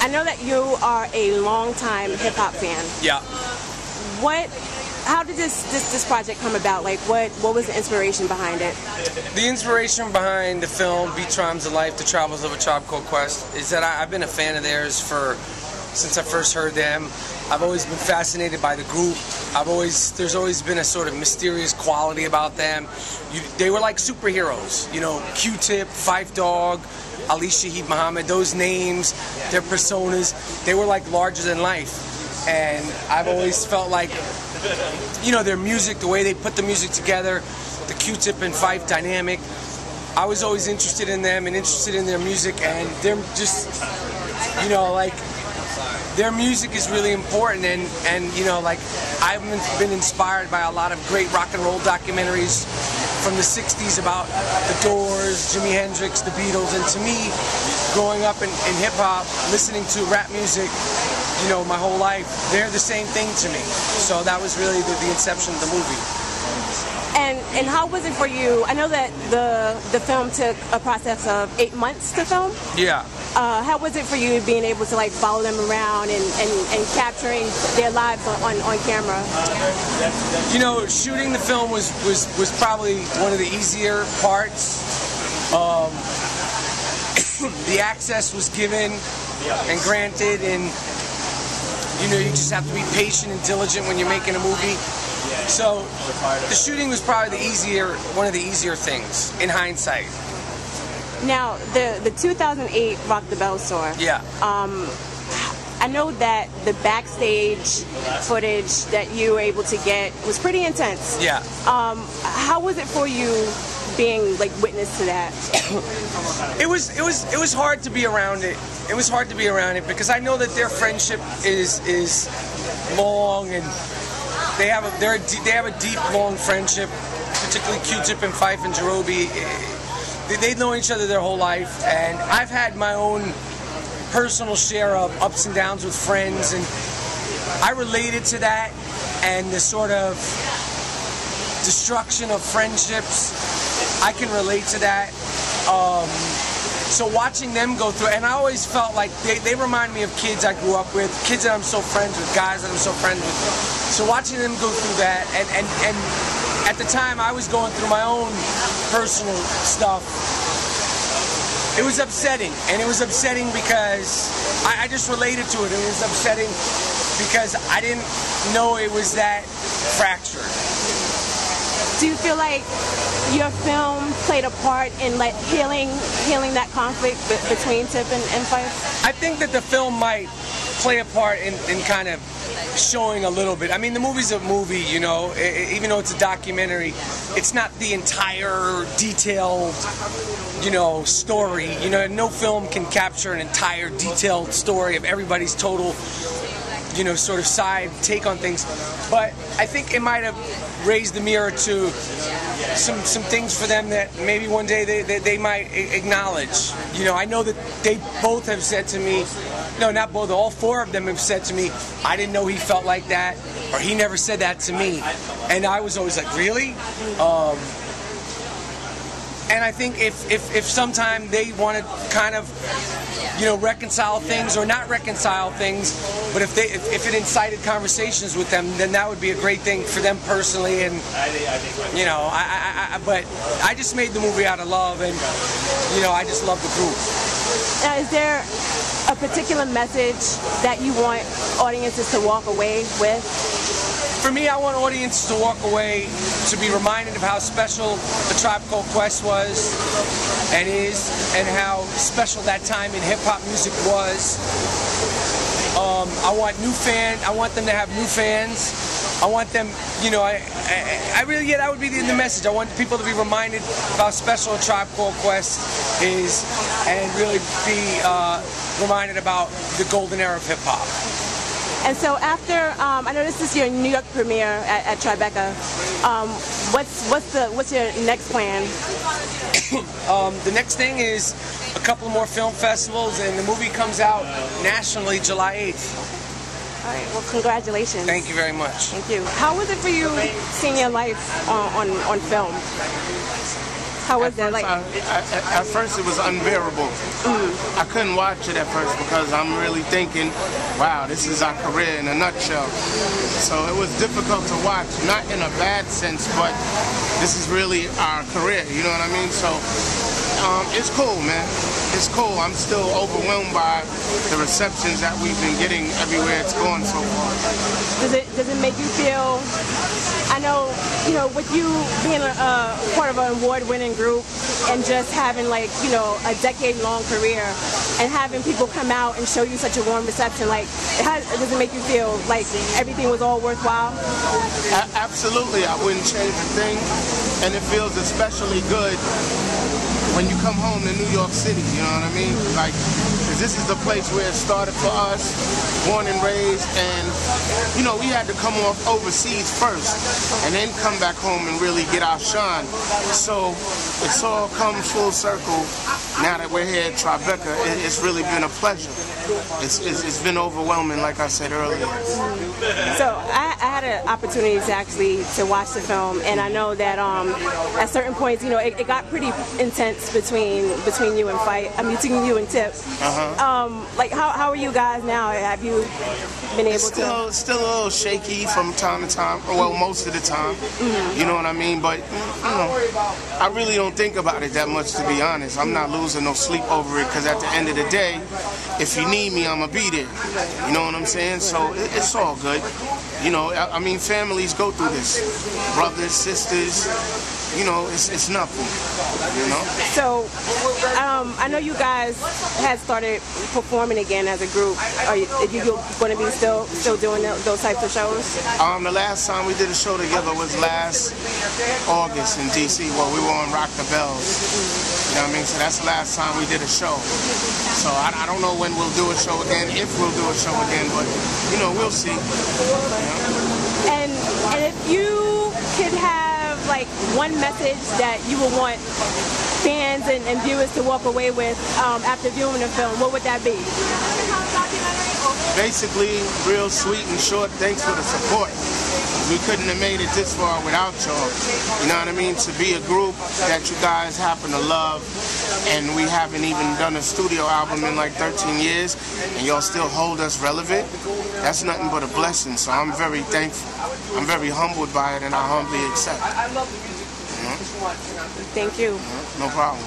know that you are a longtime hip-hop fan. Yeah. How did this project come about? Like, what was the inspiration behind it? The inspiration behind the film Beats, Rhymes of Life, The Travels of a Tribe Called Quest is that I've been a fan of theirs since I first heard them. I've always been fascinated by the group. There's always been a sort of mysterious quality about them. They were like superheroes, you know, Q-Tip, Phife Dawg, Ali Shaheed Muhammad, those names, their personas, they were like larger than life. And I've always felt like, you know, their music, the way they put the music together, the Q-Tip and Phife dynamic, I was always interested in them and interested in their music, and they're just, you know, like, their music is really important, and you know, like, I've been inspired by a lot of great rock and roll documentaries from the 60s about the Doors, Jimi Hendrix, the Beatles, and to me, growing up in hip-hop, listening to rap music, you know, my whole life, they're the same thing to me. So that was really the inception of the movie. And how was it for you? I know that the film took a process of 8 months to film. Yeah. How was it for you being able to like follow them around and capturing their lives on camera? You know, shooting the film was probably one of the easier parts. The access was given and granted, and you know, you just have to be patient and diligent when you're making a movie. So the shooting was probably one of the easier things in hindsight. Now, the 2008 Rock the Bells tour. Yeah. I know that the backstage footage that you were able to get was pretty intense. Yeah. How was it for you being like witness to that? It was hard to be around it. It was hard to be around it because I know that their friendship is long, and they have a deep, long friendship. Particularly Q-Tip and Phife and Jerobi. They've known each other their whole life, and I've had my own personal share of ups and downs with friends, and I related to that and the sort of destruction of friendships. I can relate to that. So watching them go through, and I always felt like they remind me of kids I grew up with, kids that I'm so friends with, guys that I'm so friends with. So watching them go through that, and at the time I was going through my own personal stuff, it was upsetting. And it was upsetting because I just related to it. It was upsetting because I didn't know it was that fractured. Do you feel like your film played a part in like healing that conflict between Tip and Phife? I think that the film might play a part in kind of showing a little bit. I mean, the movie's a movie, you know, even though it's a documentary, it's not the entire detailed, you know, story. You know, no film can capture an entire detailed story of everybody's total, you know, sort of side take on things. But I think it might have raised the mirror to some things for them that maybe one day they might acknowledge. You know, I know that they both have said to me, no, not both, all four of them have said to me, I didn't know he felt like that, or he never said that to me. And I was always like, really? And I think if sometime they want to kind of, you know, reconcile things or not reconcile things, but if it incited conversations with them, then that would be a great thing for them personally. And you know, but I just made the movie out of love, and you know, I just love the group. Now, is there a particular message that you want audiences to walk away with? For me, I want audiences to walk away to be reminded of how special the Tribe Called Quest was and is, and how special that time in hip-hop music was. I want them to have new fans. I want them, you know, I really, yeah, that would be the message. I want people to be reminded of how special a Tribe Called Quest is, and really be reminded about the golden era of hip-hop. And so after, I know this is your New York premiere at Tribeca. What's your next plan? The next thing is a couple more film festivals, and the movie comes out nationally July 8th. All right. Well, congratulations. Thank you very much. Thank you. How was it for you seeing your life on film? How was that? Like, at first it was unbearable. I couldn't watch it at first because I'm really thinking, wow, this is our career in a nutshell. So it was difficult to watch, not in a bad sense, but this is really our career, you know what I mean? So it's cool, man. It's cool. I'm still overwhelmed by the receptions that we've been getting everywhere it's gone so far. Does it make you feel, I know, you know, with you being a part of an award-winning group and just having, like, you know, a decade-long career and having people come out and show you such a warm reception, like, does it make you feel like everything was all worthwhile? Absolutely. I wouldn't change a thing, and it feels especially good when you come home to New York City, you know what I mean? Like, 'cause this is the place where it started for us, born and raised, and, you know, we had to come off overseas first and then come back home and really get our shine. So it's all come full circle now that we're here at Tribeca. It's really been a pleasure. It's been overwhelming, like I said earlier. So I had an opportunity to actually to watch the film, and I know that at certain points, you know, it got pretty intense between you and Phife. I mean, between you and Tip. Like, how are you guys now? Have you been able to? Still a little shaky from time to time. Well, most of the time. You know what I mean? But you know, I really don't think about it that much, to be honest. I'm not losing no sleep over it, because at the end of the day, if you need me, I'm gonna be there. You know what I'm saying? So it's all good. You know, I mean, families go through this. Brothers, sisters, you know, it's nothing. You know? So, I know you guys had started performing again as a group. Are you going to be still doing those types of shows? The last time we did a show together was last August in DC, where we were on Rock the Bells. You know what I mean? So that's the last time we did a show. So I don't know when we'll do a show again, if we'll do a show again, but, you know, we'll see. And if you could have, like, one message that you would want fans and viewers to walk away with after viewing the film, what would that be? Basically, real sweet and short, thanks for the support. We couldn't have made it this far without y'all. You know what I mean? To be a group that you guys happen to love, and we haven't even done a studio album in like 13 years, and y'all still hold us relevant, that's nothing but a blessing. So I'm very thankful. I'm very humbled by it, and I humbly accept. Thank you. No problem.